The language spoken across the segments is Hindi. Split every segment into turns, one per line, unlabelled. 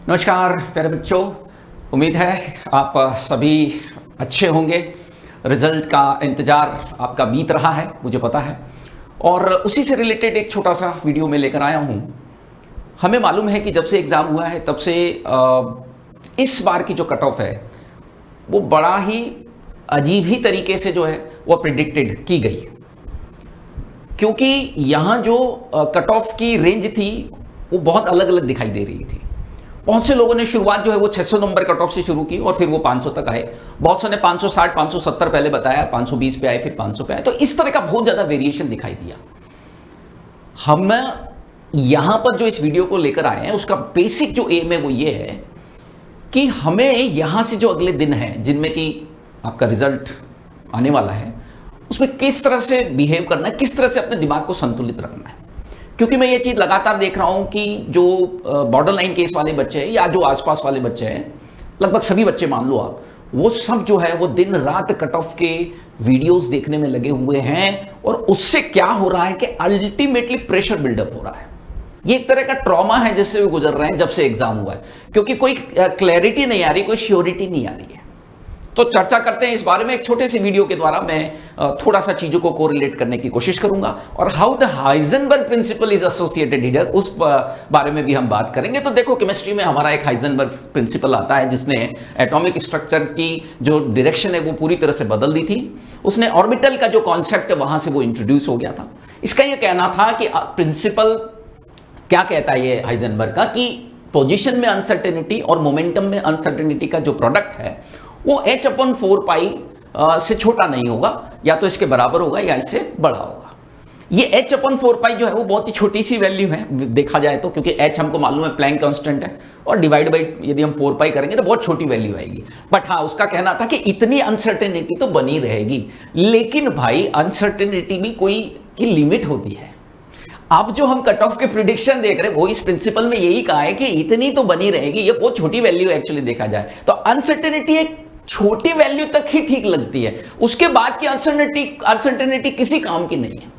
नमस्कार प्यारे बच्चों, उम्मीद है आप सभी अच्छे होंगे। रिजल्ट का इंतज़ार आपका बीत रहा है, मुझे पता है, और उसी से रिलेटेड एक छोटा सा वीडियो में लेकर आया हूँ। हमें मालूम है कि जब से एग्ज़ाम हुआ है तब से इस बार की जो कट ऑफ है वो बड़ा ही अजीब ही तरीके से जो है वो प्रिडिक्टेड की गई, क्योंकि यहाँ जो कट ऑफ की रेंज थी वो बहुत अलग अलग दिखाई दे रही थी। बहुत से लोगों ने शुरुआत जो है वो 600 नंबर कट ऑफ से शुरू की और फिर वो 500 तक आए। बहुत से ने 560 570 पहले बताया, 520 पे आए, फिर 500 पे आए। तो इस तरह का बहुत ज़्यादा वेरिएशन दिखाई दिया। हम यहाँ पर जो इस वीडियो को लेकर आए हैं उसका बेसिक जो एम है वो ये है कि हमें यहाँ से जो अगले दिन है जिनमें कि आपका रिजल्ट आने वाला है उसमें किस तरह से बिहेव करना है, किस तरह से अपने दिमाग को संतुलित रखना है। क्योंकि मैं ये चीज़ लगातार देख रहा हूँ कि जो बॉर्डर लाइन केस वाले बच्चे हैं या जो आसपास वाले बच्चे हैं, लगभग सभी बच्चे मान लो आप, वो सब जो है वो दिन रात कट ऑफ के वीडियोस देखने में लगे हुए हैं। और उससे क्या हो रहा है कि अल्टीमेटली प्रेशर बिल्डअप हो रहा है। ये एक तरह का ट्रॉमा है जिससे वो गुजर रहे हैं जब से एग्जाम हुआ है, क्योंकि कोई क्लैरिटी नहीं आ रही, कोई श्योरिटी नहीं आ रही है। तो चर्चा करते हैं इस बारे में। एक छोटे से वीडियो के द्वारा मैं थोड़ा सा चीजों को कोरिलेट करने की कोशिश करूंगा और how the Heisenberg principle is associated here, उस बारे में भी हम बात करेंगे। तो देखो, केमिस्ट्री में हमारा एक हाइजेनबर्ग प्रिंसिपल आता है जिसने एटॉमिक स्ट्रक्चर की जो डायरेक्शन है वो पूरी तरह से बदल दी थी। उसने ऑर्बिटल का जो कॉन्सेप्ट है वहां से वो इंट्रोड्यूस हो गया था। इसका यह कहना था कि प्रिंसिपल क्या कहता है ये हाइजेनबर्ग का, कि पोजिशन में अनसर्टेनिटी और मोमेंटम में अनसर्टेनिटी का जो प्रोडक्ट है वो h/4π से छोटा नहीं होगा, या तो इसके बराबर होगा या इससे बड़ा होगा। ये h/4π जो है वो बहुत ही छोटी सी वैल्यू है देखा जाए तो, क्योंकि h हमको मालूम है प्लैंक कांस्टेंट है, और डिवाइड बाई यदि हम 4π करेंगे तो बहुत छोटी वैल्यू आएगी। बट हाँ, उसका कहना था कि इतनी अनसर्टेनिटी तो बनी रहेगी, लेकिन भाई अनसर्टेनिटी भी कोई की लिमिट होती है। अब जो हम कट ऑफ के प्रिडिक्शन देख रहे हैं वो इस प्रिंसिपल में यही कहा है कि इतनी तो बनी रहेगी। ये बहुत छोटी वैल्यू एक्चुअली देखा जाए तो अनसर्टेनिटी एक छोटी वैल्यू तक ही ठीक लगती है, उसके बाद की अनसर्टेनिटी किसी काम की नहीं है,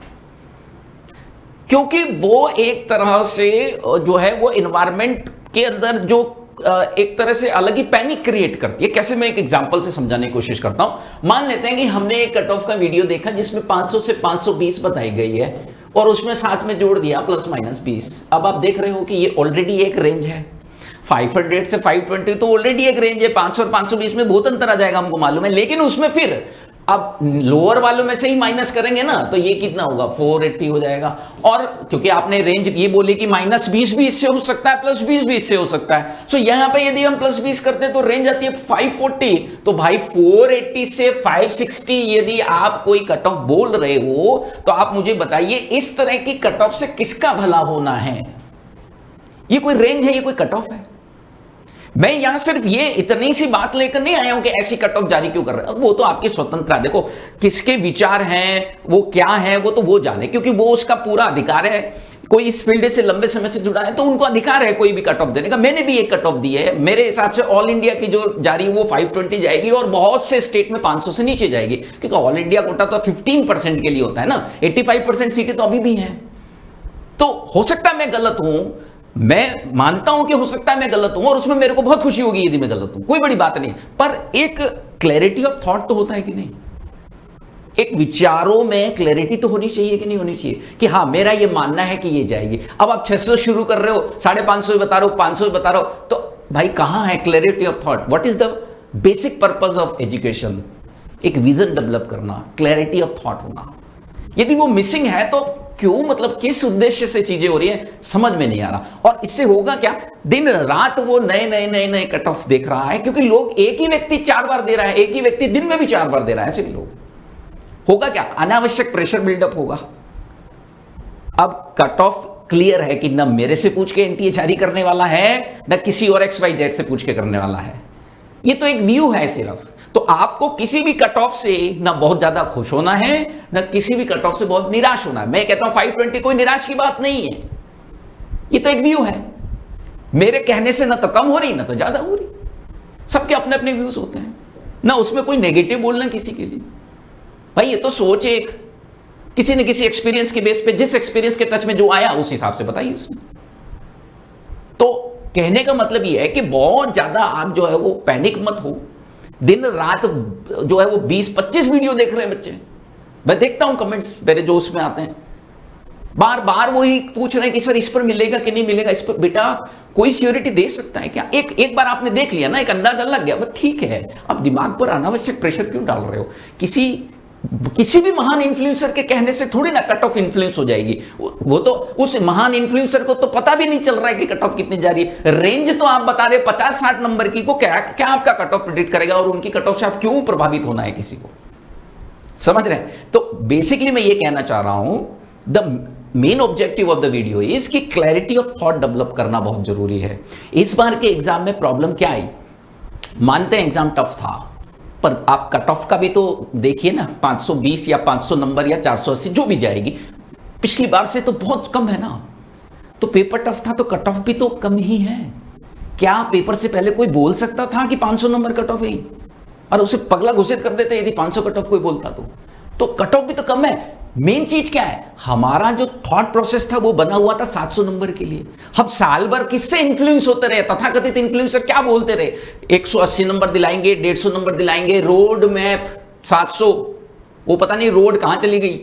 क्योंकि वो एक तरह से जो है वो एनवायरनमेंट के अंदर जो एक तरह से अलग ही पैनिक क्रिएट करती है। कैसे, मैं एक एग्जांपल से समझाने की कोशिश करता हूं। मान लेते हैं कि हमने एक कट ऑफ का वीडियो देखा जिसमें 500 से 520 बताई गई है और उसमें साथ में जोड़ दिया ±20। अब आप देख रहे हो कि ये ऑलरेडी एक रेंज है। 500 से 520 तो ऑलरेडी एक रेंज है। 500 और 520 में बहुत अंतर आ जाएगा, हमको मालूम है। लेकिन उसमें फिर अब लोअर वालों में से ही माइनस करेंगे ना, तो ये कितना होगा, 480 हो जाएगा। और क्योंकि आपने रेंज ये बोले कि -20 भी इससे हो सकता है, +20 भी इससे हो सकता है, सो यहां पे यदि हम +20 करते हैं तो रेंज आती है 540। तो भाई 480 से 560 यदि आप कोई कट ऑफ बोल रहे हो तो आप मुझे बताइए इस तरह की कट ऑफ से किसका भला होना है? ये कोई रेंज है, ये कोई कट ऑफ है? मैं यहां सिर्फ ये इतनी सी बात लेकर नहीं आया हूं कि ऐसी कट ऑफ जारी क्यों कर रहे हैं। वो तो आपकी स्वतंत्रता, देखो किसके विचार हैं वो क्या है वो तो वो जाने, क्योंकि वो उसका पूरा अधिकार है। कोई इस फील्ड से लंबे समय से जुड़ा है तो उनको अधिकार है कोई भी कट ऑफ देने का। मैंने भी एक कट ऑफ दी है, मेरे हिसाब से ऑल इंडिया की जो जारी है वो 520 जाएगी और बहुत से स्टेट में 500 से नीचे जाएगी, क्योंकि ऑल इंडिया कोटा तो 15% के लिए होता है ना। 85% सीटें तो अभी भी हैं। तो हो सकता है मैं गलत हूं, मैं मानता हूं कि हो सकता है मैं गलत हूं, और उसमें मेरे को बहुत खुशी होगी यदि मैं गलत हूं, कोई बड़ी बात नहीं। पर एक क्लैरिटी ऑफ थॉट तो होता है कि नहीं? एक विचारों में क्लैरिटी तो होनी चाहिए कि नहीं होनी चाहिए, कि हाँ मेरा ये मानना है कि ये जाएगी। अब आप 600 शुरू कर रहे हो, 550 बता रहे हो, 500 बता रहे हो, तो भाई कहां है clarity of thought? What is the basic purpose of education? एक विजन डेवलप करना, क्लैरिटी ऑफ थॉट होना। यदि वो मिसिंग है तो क्यों, मतलब किस उद्देश्य से चीजें हो रही है समझ में नहीं आ रहा। और इससे होगा क्या, दिन रात वो नए कट ऑफ देख रहा है, क्योंकि लोग एक ही व्यक्ति 4 बार दे रहा है, एक ही व्यक्ति दिन में भी 4 बार दे रहा है, ऐसे भी लोग। होगा क्या, अनावश्यक प्रेशर बिल्डअप होगा। अब कट ऑफ क्लियर है कि न मेरे से पूछ के एनटीए जारी करने वाला है, न किसी और XYZ से पूछ के करने वाला है। ये तो एक व्यू है सिर्फ। तो आपको किसी भी कट ऑफ से ना बहुत ज्यादा खुश होना है, ना किसी भी कट ऑफ से बहुत निराश होना है। मैं कहता हूं 520 कोई निराश की बात नहीं है, ये तो एक व्यू है। मेरे कहने से ना तो कम हो रही ना तो ज्यादा हो रही। सबके अपने अपने व्यूज होते हैं ना, उसमें कोई नेगेटिव बोलना किसी के लिए। भाई ये तो सोच एक किसी न किसी एक्सपीरियंस के बेस पे, जिस एक्सपीरियंस के टच में जो आया उस हिसाब से बताइए उसने। तो कहने का मतलब ये है कि बहुत ज्यादा आप जो है वो पैनिक मत हो। दिन रात जो है वो 20-25 वीडियो देख रहे हैं बच्चे, मैं देखता हूं कमेंट्स मेरे जो उसमें आते हैं, बार बार वही पूछ रहे हैं कि सर इस पर मिलेगा कि नहीं मिलेगा, इस पर। बेटा कोई सिक्योरिटी दे सकता है क्या? एक बार आपने देख लिया ना, एक अंदाजा लग गया, बस ठीक है। अब दिमाग पर अनावश्यक प्रेशर क्यों डाल रहे हो? किसी भी महान इन्फ्लुएंसर के कहने से थोड़ी ना कट ऑफ इन्फ्लुएंस हो जाएगी। वो तो उस महान इन्फ्लुएंसर को तो पता भी नहीं चल रहा है कि कट ऑफ कितनी जा रही है। रेंज तो आप बता रहे 50-60 नंबर की, को क्या आपका कट ऑफ प्रेडिक्ट करेगा? और उनकी कट ऑफ से आप क्यों प्रभावित होना है किसी को? समझ रहे हैं? तो बेसिकली मैं ये कहना चाह रहा हूं, the main objective of the video is कि क्लैरिटी ऑफ थॉट डेवलप करना बहुत जरूरी है। इस बार के एग्जाम में प्रॉब्लम क्या आई? मानते हैं एग्जाम टफ था, पर आप कट ऑफ का भी तो देखिए ना, 520 या 500 नंबर या 480 जो भी जाएगी, पिछली बार से तो बहुत कम है ना। तो पेपर टफ था तो कट ऑफ भी तो कम ही है। क्या पेपर से पहले कोई बोल सकता था कि 500 नंबर कट ऑफ है, और उसे पगला घोषित कर देते यदि 500 कट ऑफ कोई बोलता तो कट ऑफ भी तो कम है। मेन चीज क्या है? हमारा जो थॉट प्रोसेस था वो बना हुआ था 700 नंबर के लिए। हम साल भर किससे इंफ्लुएंस होते रहे? तथाकथित इन्फ्लुएंसर क्या बोलते रहे? 180 नंबर दिलाएंगे, 150 नंबर दिलाएंगे, रोड मैप 700, वो पता नहीं रोड कहां चली गई।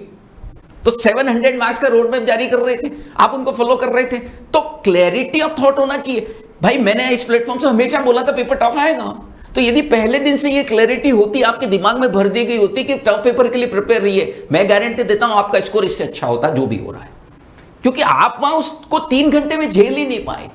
तो 700 मार्क्स का रोड मैप जारी कर रहे थे, आप उनको फॉलो कर रहे थे। तो क्लैरिटी ऑफ थॉट होना चाहिए भाई। मैंने इस प्लेटफॉर्म से हमेशा बोला था पेपर टफ आएगा, तो यदि पहले दिन से ये क्लैरिटी होती, आपके दिमाग में भर दी गई होती कि टफ पेपर के लिए प्रिपेयर रहिए, मैं गारंटी देता हूं आपका स्कोर इससे अच्छा होता जो भी हो रहा है। क्योंकि आप वहां उसको 3 घंटे में झेल ही नहीं पाए।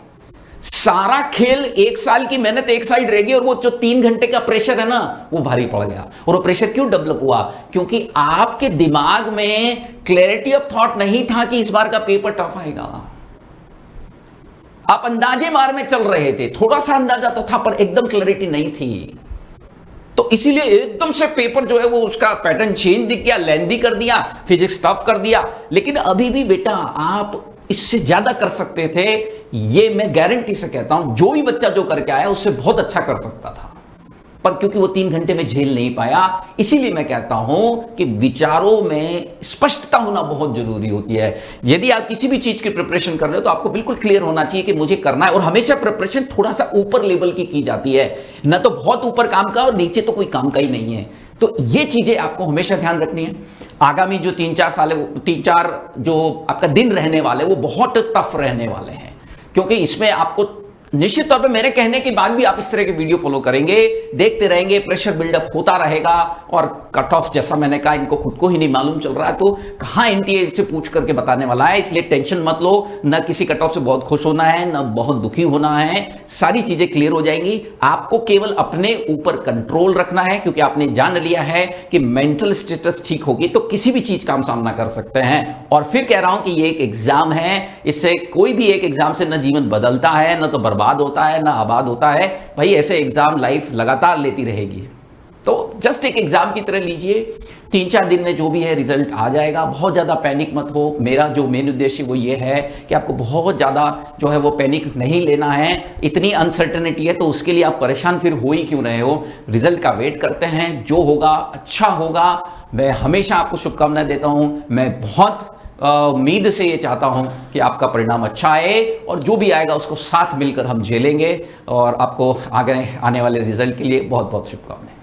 सारा खेल, एक साल की मेहनत एक साइड रहेगी, और वो जो 3 घंटे का प्रेशर है ना, वो भारी पड़ गया। और वो प्रेशर क्यों डेवलप हुआ? क्योंकि आपके दिमाग में क्लैरिटी ऑफ थॉट नहीं था कि इस बार का पेपर टफ आएगा। आप अंदाजे मार में चल रहे थे, थोड़ा सा अंदाजा तो था पर एकदम क्लैरिटी नहीं थी। तो इसीलिए एकदम से पेपर जो है वो उसका पैटर्न चेंज दिख गया, लेंदी कर दिया, फिजिक्स टफ कर दिया। लेकिन अभी भी बेटा आप इससे ज्यादा कर सकते थे, ये मैं गारंटी से कहता हूं। जो भी बच्चा जो करके आया उससे बहुत अच्छा कर सकता था, पर क्योंकि वो 3 घंटे में झेल नहीं पाया। इसीलिए मैं कहता हूं कि विचारों में स्पष्टता होना बहुत जरूरी होती है। यदि आप किसी भी चीज की प्रिपरेशन कर रहे हो तो आपको बिल्कुल क्लियर होना चाहिए कि मुझे करना है। और हमेशा प्रिपरेशन थोड़ा सा ऊपर लेवल की जाती है, ना तो बहुत ऊपर काम का और नीचे तो कोई काम का ही नहीं है। तो ये चीजें आपको हमेशा ध्यान रखनी है। आगामी जो 3-4 साल, 3-4 जो आपका दिन रहने वाले, वो बहुत टफ रहने वाले हैं, क्योंकि इसमें आपको निश्चित तौर पे मेरे कहने के बाद भी आप इस तरह के वीडियो फॉलो करेंगे, देखते रहेंगे, प्रेशर बिल्डअप होता रहेगा। और कट ऑफ, जैसा मैंने कहा, इनको खुद को ही नहीं मालूम चल रहा है, तो कहां एनटीए से पूछ करके बताने वाला है। इसलिए टेंशन मत लो, न किसी कट ऑफ से बहुत खुश होना है, न बहुत दुखी होना है। सारी चीजें क्लियर हो जाएंगी। आपको केवल अपने ऊपर कंट्रोल रखना है, क्योंकि आपने जान लिया है कि मेंटल स्टेटस ठीक होगी तो किसी भी चीज का हम सामना कर सकते हैं। और फिर कह रहा हूं कि ये एक एग्जाम है, इससे कोई भी एक एग्जाम से न जीवन बदलता है, न तो बर्बाद होता है, ना आबाद होता है। भाई ऐसे एग्जाम लाइफ लगातार लेती रहेगी, तो जस्ट एक एग्जाम की तरह लीजिए। 3-4 दिन में जो भी है रिजल्ट आ जाएगा। बहुत ज्यादा पैनिक मत हो। मेरा जो मेन उद्देश्य वो ये है कि आपको बहुत ज्यादा जो है वो पैनिक नहीं लेना है। इतनी अनसर्टेनिटी है तो उसके लिए आप परेशान फिर हो ही क्यों रहे हो? रिजल्ट का वेट करते हैं, जो होगा अच्छा होगा। मैं हमेशा आपको शुभकामनाएं देता हूं। मैं बहुत उम्मीद से ये चाहता हूं कि आपका परिणाम अच्छा आए, और जो भी आएगा उसको साथ मिलकर हम झेलेंगे। और आपको आगे आने वाले रिजल्ट के लिए बहुत बहुत शुभकामनाएं।